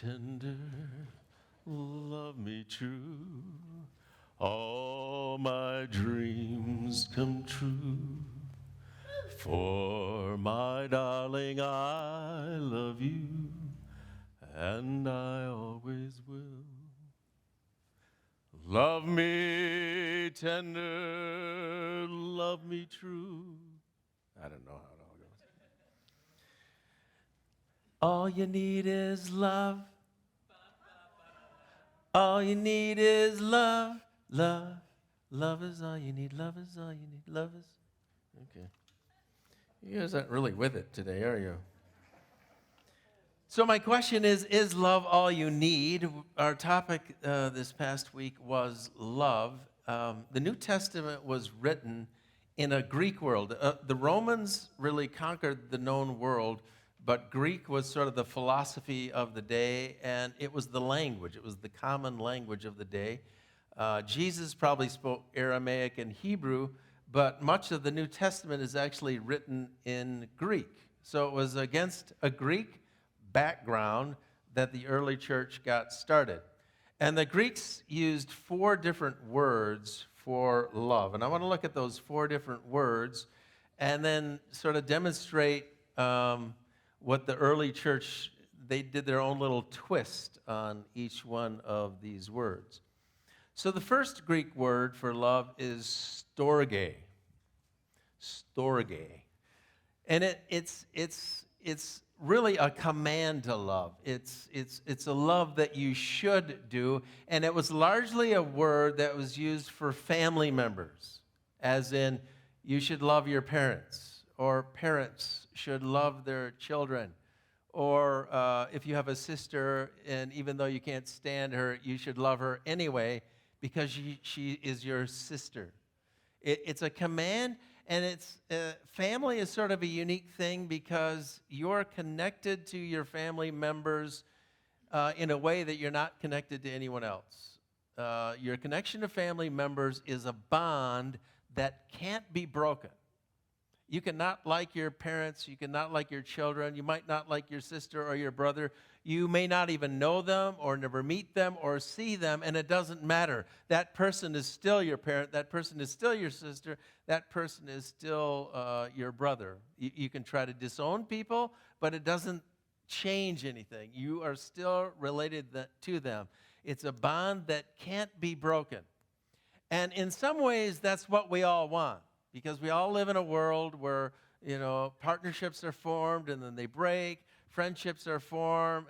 tender, love me true. All my dreams come true. For my darling, I love you, and I always will. Love me tender, love me true. I don't know how it all goes. All you need is love. All you need is love. Love. Love is all you need. Love is all you need. Love is. Okay. You guys aren't really with it today, are you? So my question is love all you need? Our topic this past week was love. The New Testament was written in a Greek world. The Romans really conquered the known world, but Greek was sort of the philosophy of the day, and it was the language. It was the common language of the day. Jesus probably spoke Aramaic and Hebrew, but much of the New Testament is actually written in Greek. So it was against a Greek background that the early church got started. And the Greeks used 4 different words for love. And I want to look at those 4 different words and then sort of demonstrate what the early church, they did their own little twist on each one of these words. So the first Greek word for love is storge. Storge. And it's really a command to love. It's a love that you should do, and it was largely a word that was used for family members, as in you should love your parents, or parents should love their children, or if you have a sister, and even though you can't stand her, you should love her anyway because she is your sister. It's a command. And family is sort of a unique thing because you're connected to your family members in a way that you're not connected to anyone else. Your connection to family members is a bond that can't be broken. You cannot like your parents. You cannot like your children. You might not like your sister or your brother. You may not even know them or never meet them or see them, and it doesn't matter. That person is still your parent. That person is still your sister. That person is still your brother. You can try to disown people, but it doesn't change anything. You are still related to them. It's a bond that can't be broken. And in some ways, that's what we all want, because we all live in a world where, partnerships are formed and then they break. Friendships are formed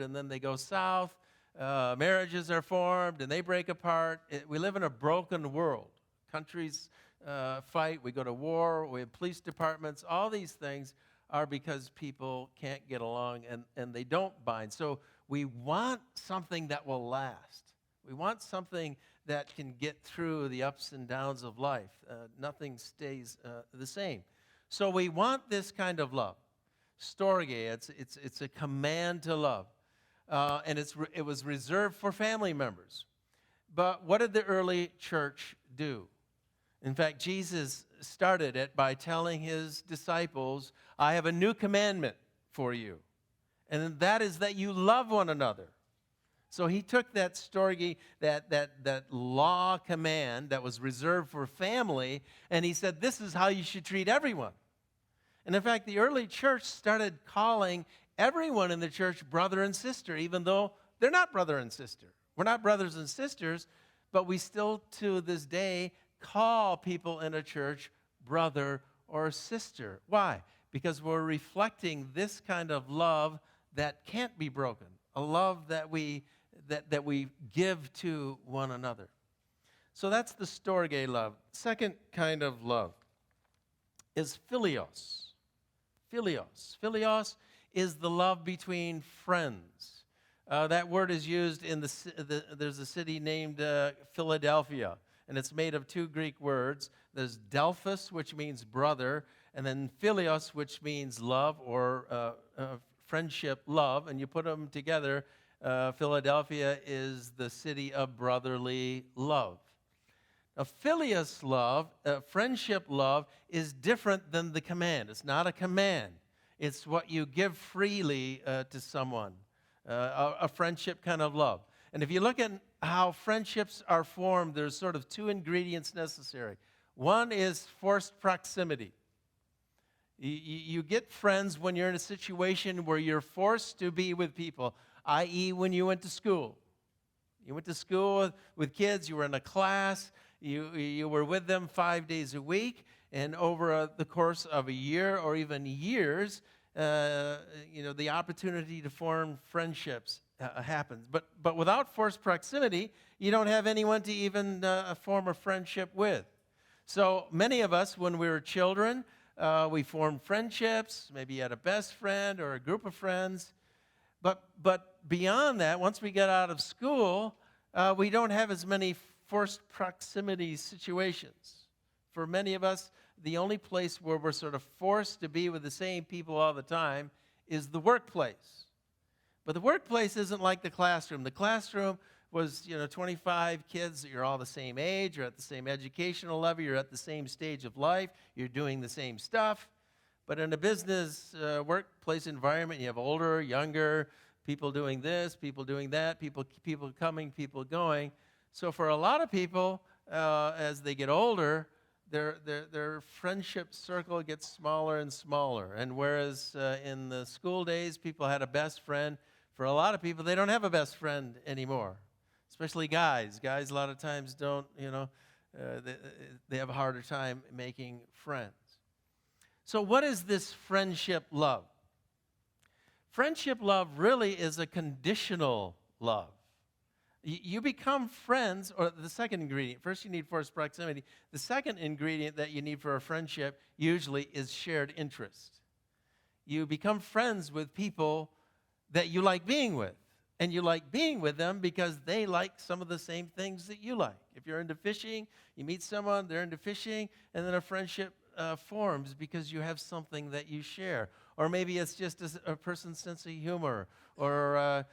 and then they go south. Marriages are formed and they break apart. We live in a broken world. Countries fight. We go to war. We have police departments. All these things are because people can't get along and they don't bind. So we want something that will last. We want something that can get through the ups and downs of life. Nothing stays the same. So we want this kind of love. Storge, it's a command to love. And it was reserved for family members. But what did the early church do? In fact, Jesus started it by telling his disciples, I have a new commandment for you. And that is that you love one another. So he took that storge, that law command that was reserved for family, and he said, this is how you should treat everyone. And in fact, the early church started calling everyone in the church brother and sister, even though they're not brother and sister. We're not brothers and sisters, but we still to this day call people in a church brother or sister. Why? Because we're reflecting this kind of love that can't be broken, a love that we give to one another. So that's the storge love. Second kind of love is philios. Philios. Philios is the love between friends. That word is used in there's a city named Philadelphia, and it's made of 2 Greek words. There's Delphus, which means brother, and then philios, which means love or friendship, love, and you put them together. Philadelphia is the city of brotherly love. A philios love, friendship love, is different than the command. It's not a command. It's what you give freely to someone. a friendship kind of love. And if you look at how friendships are formed, there's sort of two ingredients necessary. One is forced proximity. You get friends when you're in a situation where you're forced to be with people, i.e. when you went to school. You went to school with kids, you were in a class, you were with them 5 days a week, and over the course of a year or even years, the opportunity to form friendships happens. But without forced proximity, you don't have anyone to even form a friendship with. So many of us, when we were children, we formed friendships. Maybe you had a best friend or a group of friends. But beyond that, once we get out of school, we don't have as many forced proximity situations. For many of us, the only place where we're sort of forced to be with the same people all the time is the workplace. But the workplace isn't like the classroom. The classroom was, 25 kids that you're all the same age, you're at the same educational level, you're at the same stage of life, you're doing the same stuff. But in a business workplace environment, you have older, younger, people doing this, people doing that, people coming, people going. So for a lot of people, as they get older, their friendship circle gets smaller and smaller. And whereas in the school days, people had a best friend, for a lot of people, they don't have a best friend anymore, especially guys. Guys a lot of times don't, they have a harder time making friends. So what is this friendship love? Friendship love really is a conditional love. You become friends, or the second ingredient. First, you need forced proximity. The second ingredient that you need for a friendship usually is shared interest. You become friends with people that you like being with. And you like being with them because they like some of the same things that you like. If you're into fishing, you meet someone, they're into fishing, and then a friendship forms because you have something that you share. Or maybe it's just a person's sense of humor. Or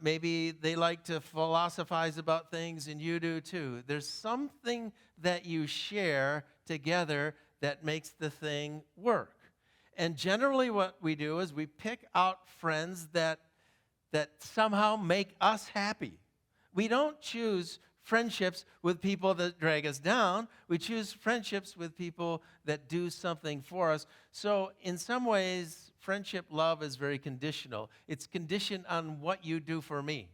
maybe they like to philosophize about things and you do too. There's something that you share together that makes the thing work. And generally what we do is we pick out friends that somehow make us happy. We don't choose friendships with people that drag us down. We choose friendships with people that do something for us. So in some ways, friendship love is very conditional. It's conditioned on what you do for me.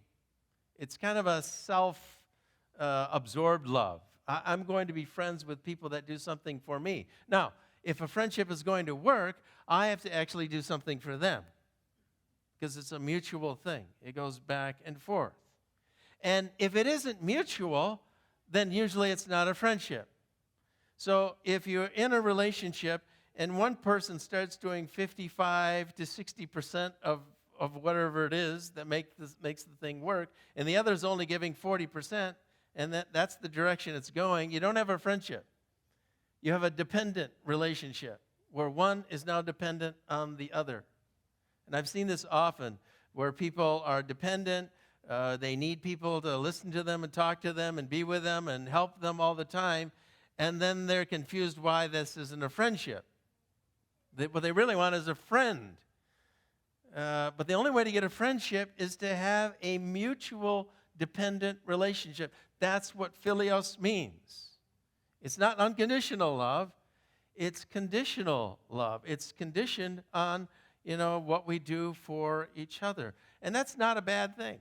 It's kind of a self-absorbed love. I'm going to be friends with people that do something for me. Now, if a friendship is going to work, I have to actually do something for them because it's a mutual thing. It goes back and forth. And if it isn't mutual, then usually it's not a friendship. So if you're in a relationship and one person starts doing 55 to 60% of whatever it is that makes the thing work, and the other is only giving 40%, and that's the direction it's going, you don't have a friendship. You have a dependent relationship where one is now dependent on the other. And I've seen this often where people are dependent. They need people to listen to them and talk to them and be with them and help them all the time. And then they're confused why this isn't a friendship. What they really want is a friend. But the only way to get a friendship is to have a mutual dependent relationship. That's what philios means. It's not unconditional love. It's conditional love. It's conditioned on, what we do for each other. And that's not a bad thing.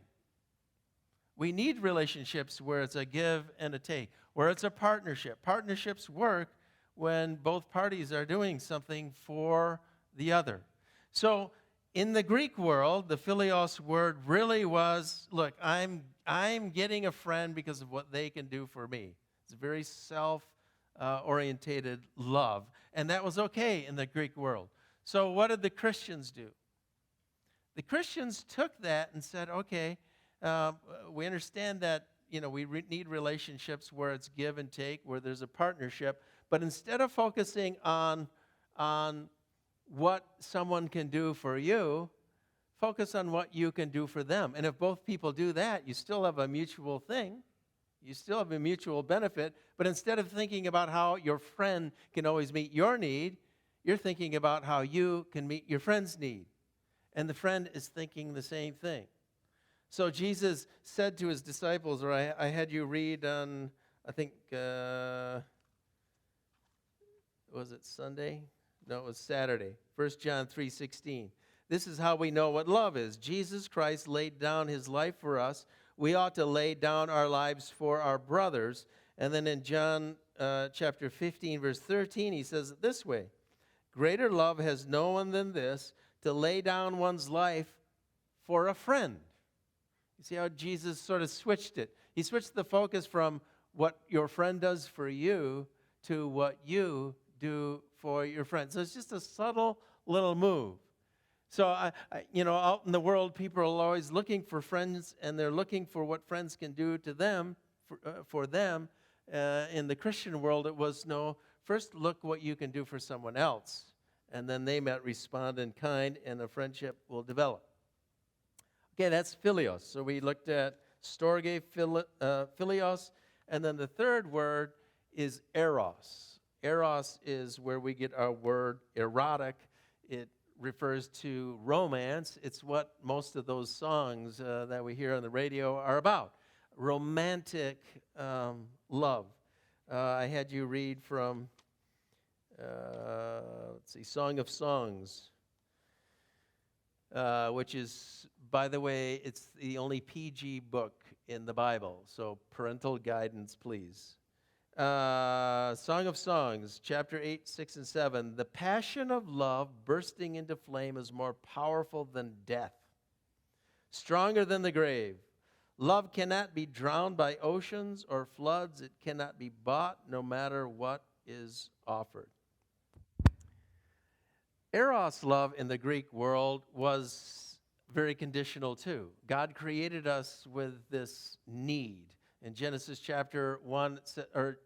We need relationships where it's a give and a take, where it's a partnership. Partnerships work when both parties are doing something for the other. So in the Greek world, the philios word really was, look, I'm getting a friend because of what they can do for me. It's a very self-orientated love. And that was okay in the Greek world. So what did the Christians do? The Christians took that and said, okay, we understand that, we need relationships where it's give and take, where there's a partnership. But instead of focusing on what someone can do for you, focus on what you can do for them. And if both people do that, you still have a mutual thing. You still have a mutual benefit. But instead of thinking about how your friend can always meet your need, you're thinking about how you can meet your friend's need. And the friend is thinking the same thing. So Jesus said to his disciples, or I had you read on, I think, was it Sunday? No, it was Saturday. 1 John 3:16. This is how we know what love is. Jesus Christ laid down his life for us. We ought to lay down our lives for our brothers. And then in John chapter 15, verse 13, he says it this way. Greater love has no one than this, to lay down one's life for a friend. You see how Jesus sort of switched it. He switched the focus from what your friend does for you to what you do for your friend. So it's just a subtle little move. So, out in the world, people are always looking for friends, and they're looking for what friends can do to them, for them. In the Christian world, it was, no, first look what you can do for someone else, and then they might respond in kind, and a friendship will develop. Okay, that's philios. So we looked at storge, philios, and then the third word is eros. Eros is where we get our word erotic. It refers to romance. It's what most of those songs that we hear on the radio are about. Romantic love. I had you read from, Song of Songs, which is, by the way, it's the only PG book in the Bible, so parental guidance, please. Song of Songs, chapter 8, 6, and 7. The passion of love bursting into flame is more powerful than death, stronger than the grave. Love cannot be drowned by oceans or floods. It cannot be bought, no matter what is offered. Eros love in the Greek world was very conditional too. God created us with this need. In Genesis chapter 1,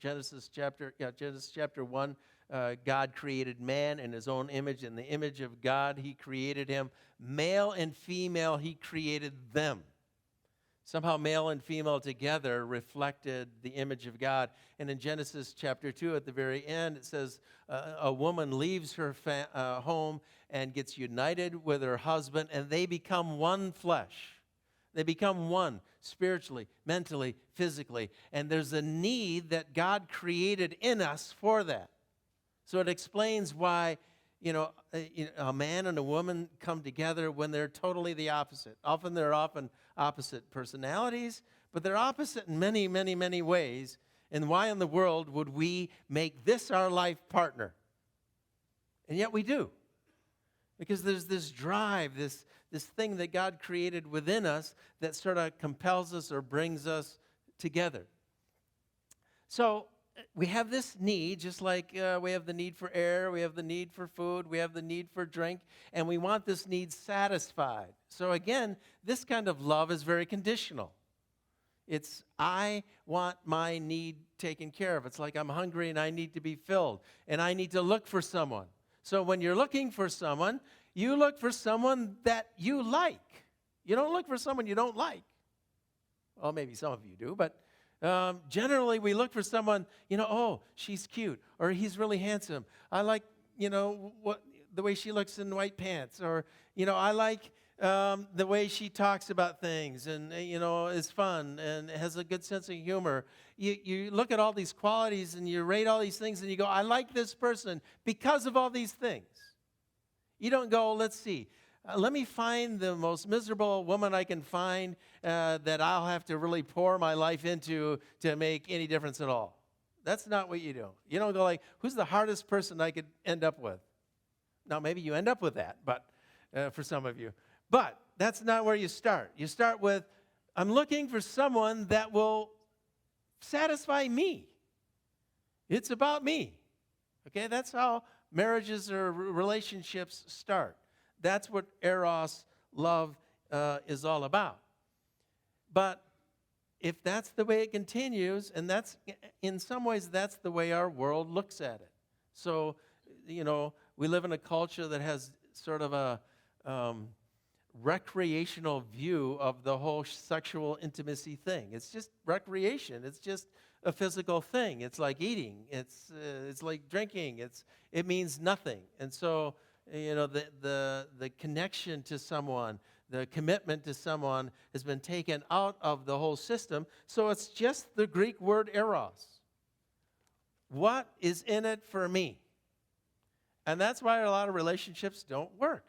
Genesis chapter 1, God created man in his own image. In the image of God, he created him. Male and female, he created them. Somehow male and female together reflected the image of God. And in Genesis chapter 2, at the very end, it says a woman leaves her home and gets united with her husband, and they become one flesh. They become one spiritually, mentally, physically. And there's a need that God created in us for that. So it explains why, a man and a woman come together when they're totally the opposite. They're often opposite personalities, but they're opposite in many, many, many ways. And why in the world would we make this our life partner? And yet we do. Because there's this drive, this thing that God created within us that sort of compels us or brings us together. So we have this need, just like we have the need for air, we have the need for food, we have the need for drink, and we want this need satisfied. So again, this kind of love is very conditional. It's, I want my need taken care of. It's like I'm hungry and I need to be filled, and I need to look for someone. So when you're looking for someone, you look for someone that you like. You don't look for someone you don't like. Well, maybe some of you do, but generally we look for someone, oh, she's cute, or he's really handsome. I like, the way she looks in white pants, or, I like the way she talks about things and, is fun and has a good sense of humor. You look at all these qualities and you rate all these things and you go, I like this person because of all these things. You don't go, let's see, let me find the most miserable woman I can find that I'll have to really pour my life into to make any difference at all. That's not what you do. You don't go like, who's the hardest person I could end up with? Now, maybe you end up with that, but for some of you. But that's not where you start. You start with, I'm looking for someone that will satisfy me. It's about me. Okay, that's how marriages or relationships start. That's what eros love is all about. But if that's the way it continues, and that's, in some ways, that's the way our world looks at it. So, we live in a culture that has sort of a recreational view of the whole sexual intimacy thing. It's just recreation. It's just a physical thing. It's like eating. It's like drinking. It means nothing. And so, the connection to someone, The commitment to someone has been taken out of the whole system, so it's just the Greek word eros. What is in it for me? And that's why a lot of relationships don't work,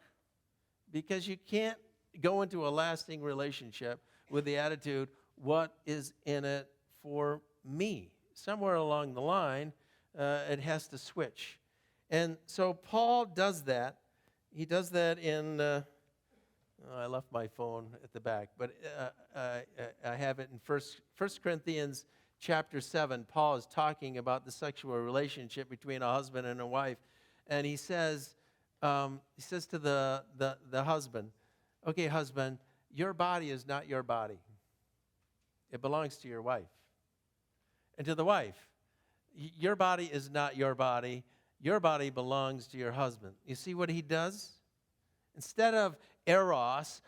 because you can't go into a lasting relationship with the attitude, what is in it for me? Somewhere along the line, it has to switch. And so Paul does that. He does that in, I left my phone at the back, but I have it in 1 Corinthians chapter 7. Paul is talking about the sexual relationship between a husband and a wife. And he says to the husband, okay, husband, your body is not your body. It belongs to your wife. And to the wife, your body is not your body. Your body belongs to your husband. You see what he does? Instead of eros,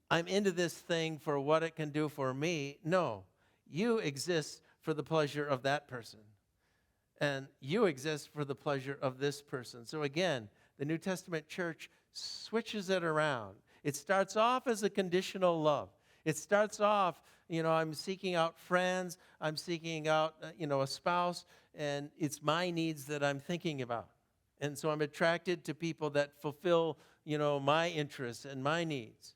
I'm into this thing for what it can do for me. No, you exist for the pleasure of that person. And you exist for the pleasure of this person. So again, the New Testament church switches it around. It starts off as a conditional love. It starts off, I'm seeking out friends, I'm seeking out, a spouse, and it's my needs that I'm thinking about. And so I'm attracted to people that fulfill, my interests and my needs.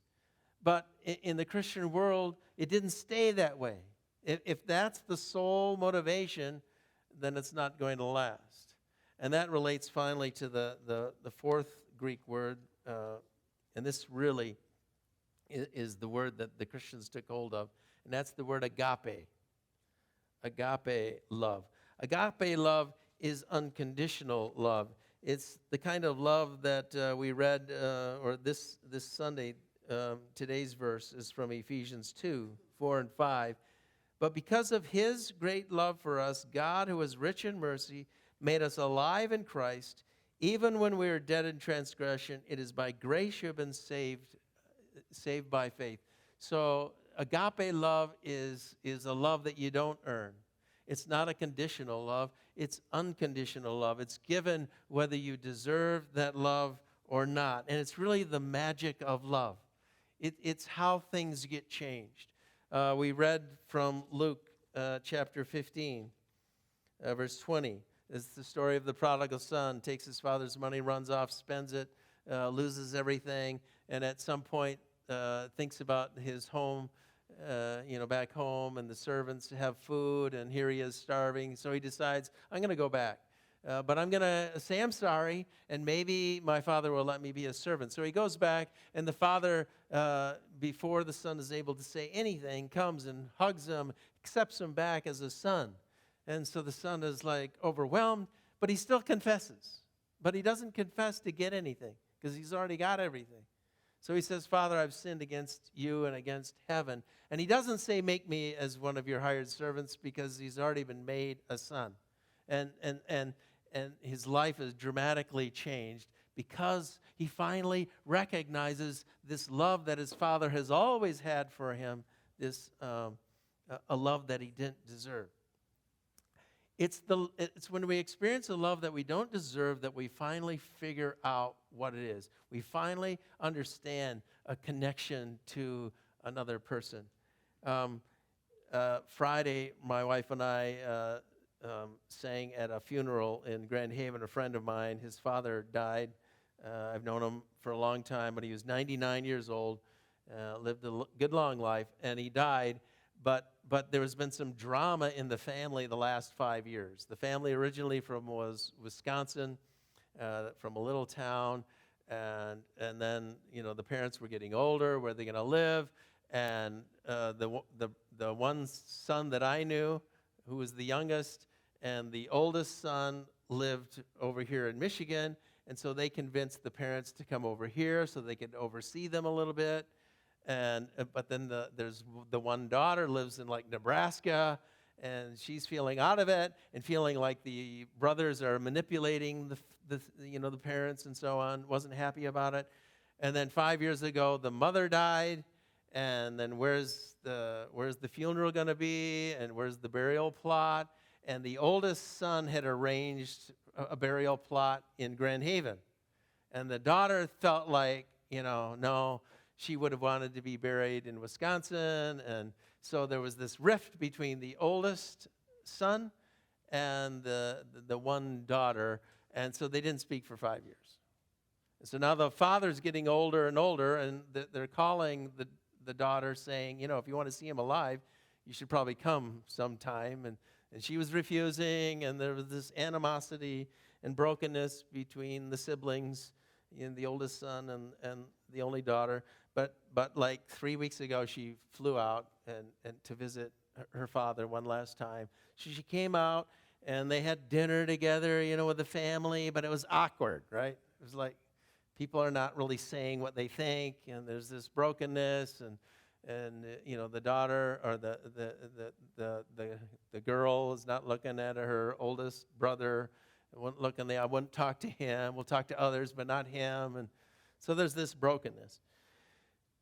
But in the Christian world, it didn't stay that way. If that's the sole motivation, then it's not going to last. And that relates finally to the fourth Greek word, and this really is the word that the Christians took hold of, and that's the word agape. Agape love. Agape love is unconditional love. It's the kind of love that we read, or this Sunday, today's verse is from Ephesians 2, 4 and 5. But because of his great love for us, God, who is rich in mercy, made us alive in Christ. Even when we were dead in transgression, it is by grace you have been saved by faith. So agape love is a love that you don't earn. It's not a conditional love. It's unconditional love. It's given whether you deserve that love or not. And it's really the magic of love. It's how things get changed. We read from Luke chapter 15, verse 20. It's the story of the prodigal son. Takes his father's money, runs off, spends it, loses everything, and at some point thinks about his home, back home, and the servants have food, and here he is starving. So he decides, I'm going to go back. But I'm going to say I'm sorry, and maybe my father will let me be a servant. So he goes back, and the father, before the son is able to say anything, comes and hugs him, accepts him back as a son. And so the son is like overwhelmed, but he still confesses. But he doesn't confess to get anything, because he's already got everything. So he says, Father, I've sinned against you and against heaven. And he doesn't say, make me as one of your hired servants, because he's already been made a son. And his life is dramatically changed because he finally recognizes this love that his father has always had for him, this a love that he didn't deserve. It's when we experience a love that we don't deserve that we finally figure out what it is. We finally understand a connection to another person. Friday, my wife and I sang at a funeral in Grand Haven. A friend of mine, his father died. I've known him for a long time, but he was 99 years old, lived a good long life, and he died. But there has been some drama in the family the last 5 years. The family originally was Wisconsin, from a little town, and then the parents were getting older. Where are they going to live? And the one son that I knew, who was the youngest, and the oldest son lived over here in Michigan, and so they convinced the parents to come over here so they could oversee them a little bit. But then there's the one daughter lives in like Nebraska, and she's feeling out of it and feeling like the brothers are manipulating the parents and so on. Wasn't happy about it. And then 5 years ago, the mother died. And then where's the funeral going to be, and where's the burial plot? And the oldest son had arranged a burial plot in Grand Haven. And the daughter felt like, no, she would have wanted to be buried in Wisconsin. And so there was this rift between the oldest son and the one daughter. And so they didn't speak for 5 years. And so now the father's getting older and older, and they're calling the daughter saying, if you want to see him alive, you should probably come sometime. And she was refusing, and there was this animosity and brokenness between the siblings, the oldest son and the only daughter. But like 3 weeks ago, she flew out and to visit her father one last time. She came out, and they had dinner together, with the family, but it was awkward, right? It was like people are not really saying what they think, and there's this brokenness, and the daughter or the girl is not looking at her oldest brother. I wouldn't talk to him. We'll talk to others, but not him. And so there's this brokenness.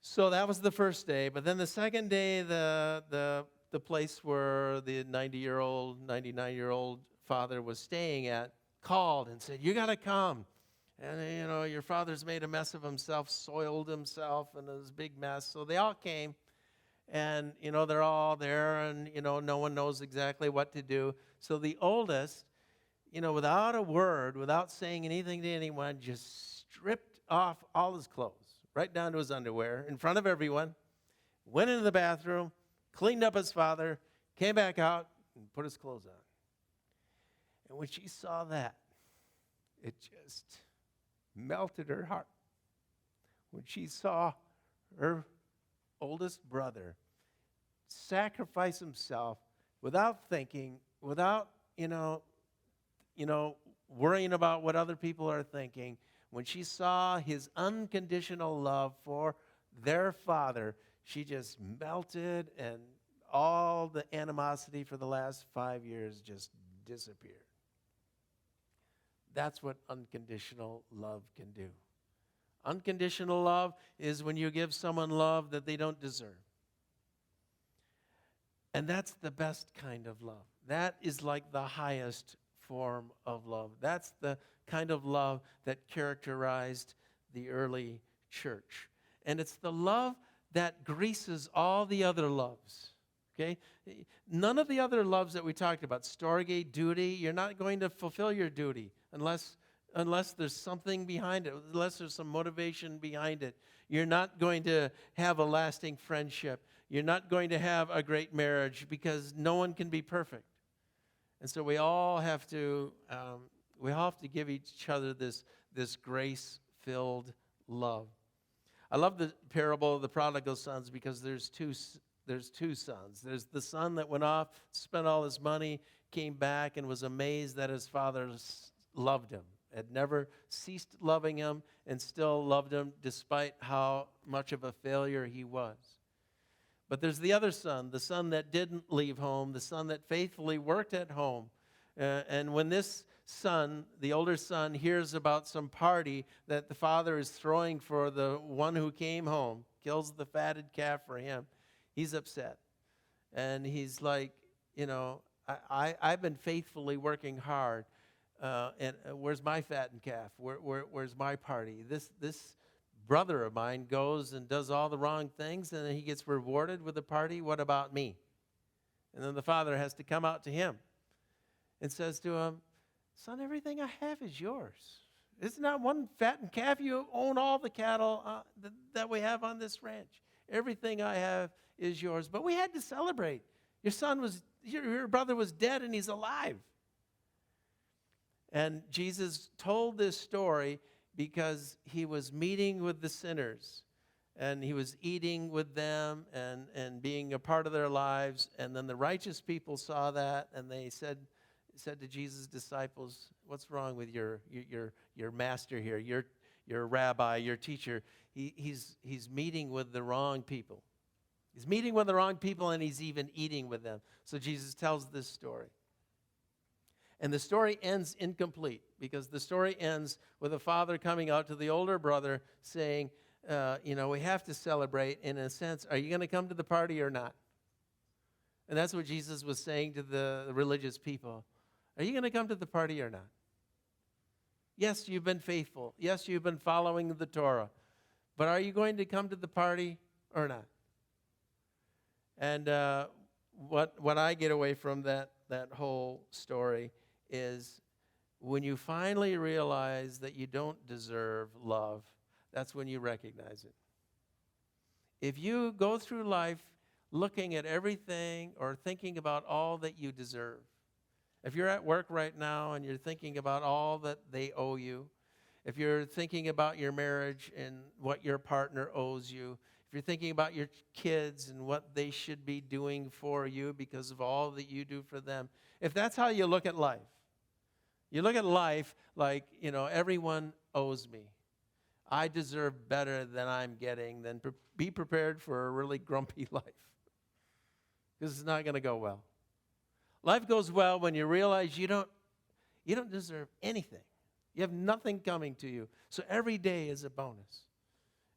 So that was the first day. But then the second day, the place where the 90-year-old, 99-year-old father was staying at called and said, "You got to come. And, your father's made a mess of himself, soiled himself, and it was a big mess." So they all came, and, they're all there, and, no one knows exactly what to do. So the oldest, without a word, without saying anything to anyone, just stripped off all his clothes, right down to his underwear, in front of everyone, went into the bathroom, cleaned up his father, came back out, and put his clothes on. And when she saw that, it just melted her heart. When she saw her oldest brother sacrifice himself without thinking, without, worrying about what other people are thinking, when she saw his unconditional love for their father, she just melted, and all the animosity for the last 5 years just disappeared. That's what unconditional love can do. Unconditional love is when you give someone love that they don't deserve. And that's the best kind of love. That is like the highest form of love. That's the kind of love that characterized the early church. And it's the love that greases all the other loves. Okay? None of the other loves that we talked about, storge, duty, you're not going to fulfill your duty unless there's something behind it, unless there's some motivation behind it. You're not going to have a lasting friendship. You're not going to have a great marriage, because no one can be perfect. And so we all have to give each other this grace-filled love. I love the parable of the prodigal sons, because there's two sons. There's the son that went off, spent all his money, came back, and was amazed that his father loved him, had never ceased loving him, and still loved him despite how much of a failure he was. But there's the other son, the son that didn't leave home, the son that faithfully worked at home. And when this son, the older son, hears about some party that the father is throwing for the one who came home, kills the fatted calf for him, he's upset. And he's like, I've been faithfully working hard. And where's my fattened calf? Where's my party? This brother of mine goes and does all the wrong things, and then he gets rewarded with a party. What about me? And then the father has to come out to him and says to him, "Son, everything I have is yours. It's not one fattened calf. You own all the cattle that we have on this ranch. Everything I have is yours. But we had to celebrate. Your brother was dead, and he's alive." And Jesus told this story because he was meeting with the sinners, and he was eating with them and being a part of their lives. And then the righteous people saw that, and they said to Jesus' disciples, "What's wrong with your master here, your rabbi, your teacher? He's meeting with the wrong people. He's meeting with the wrong people, and he's even eating with them." So Jesus tells this story. And the story ends incomplete, because the story ends with a father coming out to the older brother saying, we have to celebrate. In a sense, are you going to come to the party or not? And that's what Jesus was saying to the religious people. Are you going to come to the party or not? Yes, you've been faithful. Yes, you've been following the Torah. But are you going to come to the party or not? And what I get away from that whole story is when you finally realize that you don't deserve love, that's when you recognize it. If you go through life looking at everything or thinking about all that you deserve, if you're at work right now and you're thinking about all that they owe you, if you're thinking about your marriage and what your partner owes you, if you're thinking about your kids and what they should be doing for you because of all that you do for them, if that's how you look at life, you look at life like, everyone owes me. I deserve better than I'm getting, then be prepared for a really grumpy life because it's not going to go well. Life goes well when you realize you don't deserve anything. You have nothing coming to you. So every day is a bonus.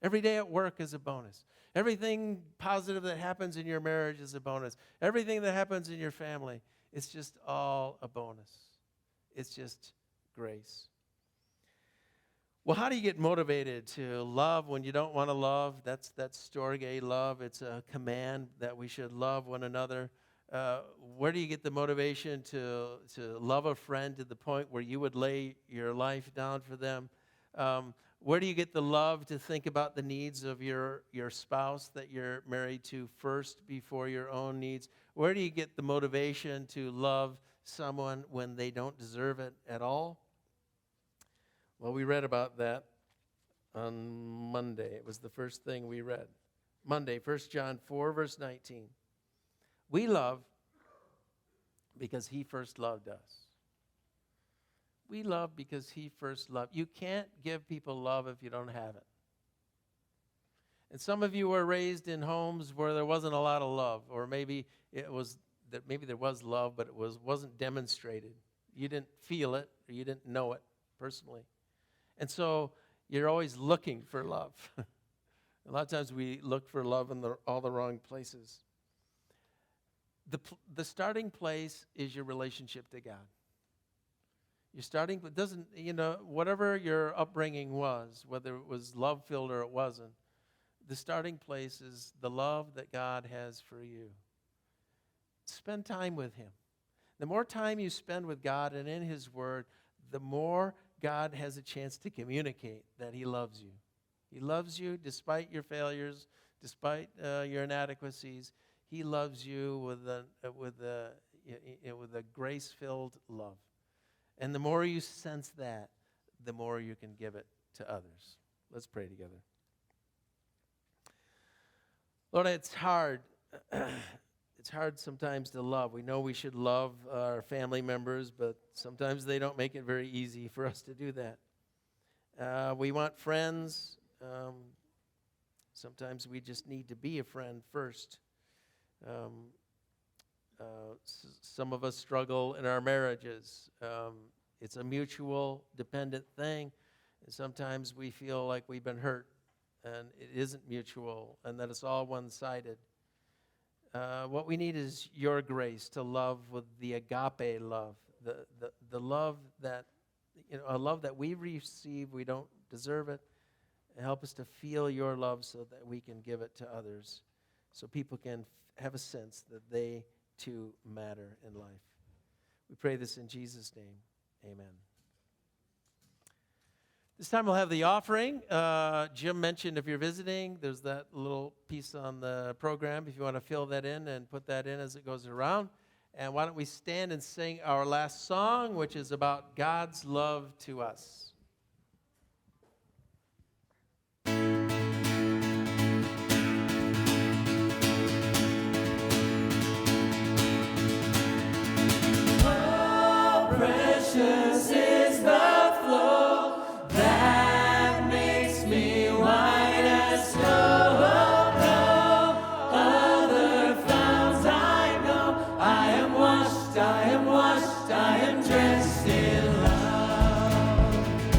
Every day at work is a bonus. Everything positive that happens in your marriage is a bonus. Everything that happens in your family, it's just all a bonus. It's just grace. Well, how do you get motivated to love when you don't want to love? That's Storge love. It's a command that we should love one another. Where do you get the motivation to love a friend to the point where you would lay your life down for them? Where do you get the love to think about the needs of your spouse that you're married to first before your own needs? Where do you get the motivation to love someone when they don't deserve it at all? Well, we read about that on Monday. It was the first thing we read. Monday, 1 John 4, verse 19. We love because he first loved us. We love because he first loved. You can't give people love if you don't have it. And some of you were raised in homes where there wasn't a lot of love, or maybe there was love, but it wasn't demonstrated. You didn't feel it, or you didn't know it personally. And so you're always looking for love. A lot of times we look for love in all the wrong places. The starting place is your relationship to God. You're starting, whatever your upbringing was, whether it was love-filled or it wasn't, the starting place is the love that God has for you. Spend time with him. The more time you spend with God and in his word, the more God has a chance to communicate that he loves you. He loves you despite your failures, despite your inadequacies. He loves you with a grace-filled love. And the more you sense that, the more you can give it to others. Let's pray together. Lord, it's hard. It's hard sometimes to love. We know we should love our family members, but sometimes they don't make it very easy for us to do that. We want friends. Sometimes we just need to be a friend first. Some of us struggle in our marriages. It's a mutual dependent thing. And sometimes we feel like we've been hurt and it isn't mutual and that it's all one-sided. What we need is your grace to love with the agape love, the love that, a love that we receive, we don't deserve it. And help us to feel your love so that we can give it to others, so people can have a sense that they too matter in life. We pray this in Jesus' name. Amen. This time we'll have the offering. Jim mentioned if you're visiting, there's that little piece on the program if you want to fill that in and put that in as it goes around. And why don't we stand and sing our last song, which is about God's love to us. Precious is the flow that makes me white as snow. No other founts I know. I am washed, I am washed, I am dressed in love.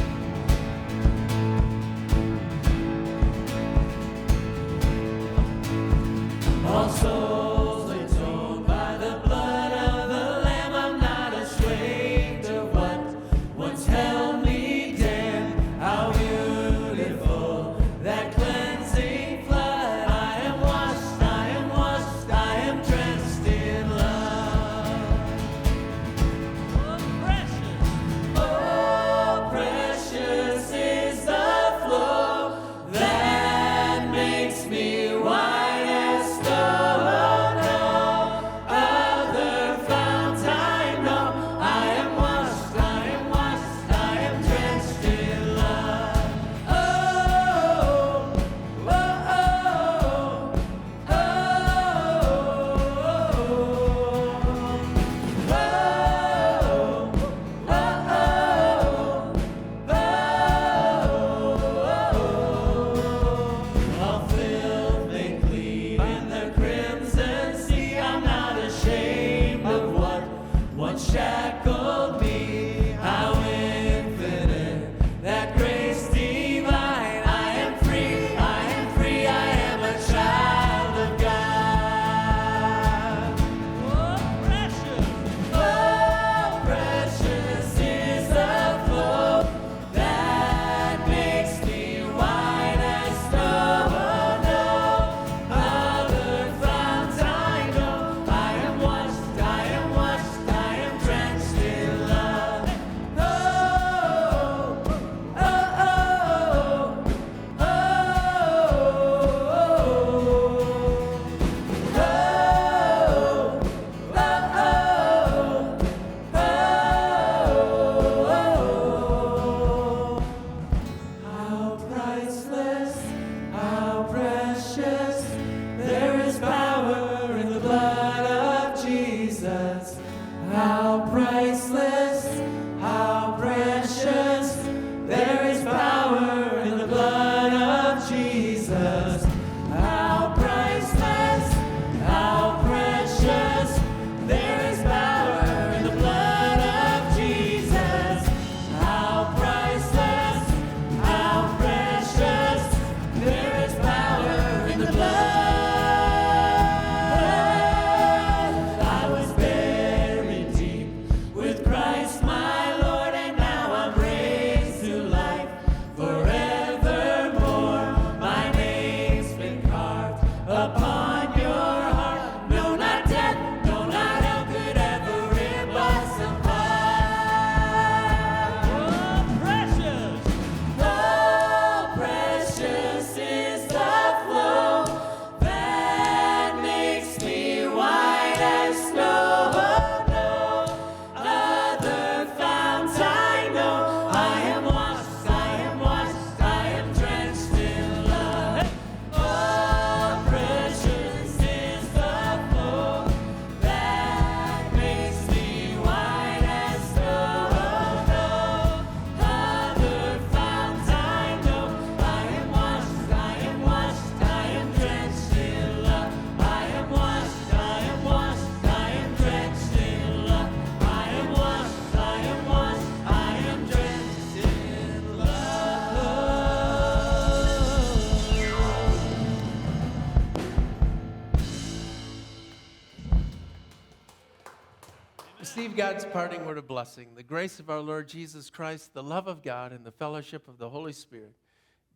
receive God's parting word of blessing. The grace of our Lord Jesus Christ, the love of God, and the fellowship of the Holy Spirit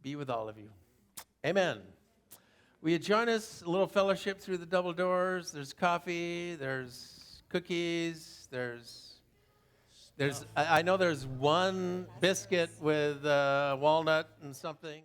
be with all of you. Amen. Will you join us, a little fellowship through the double doors? There's coffee, there's cookies, I know there's one biscuit with walnut and something.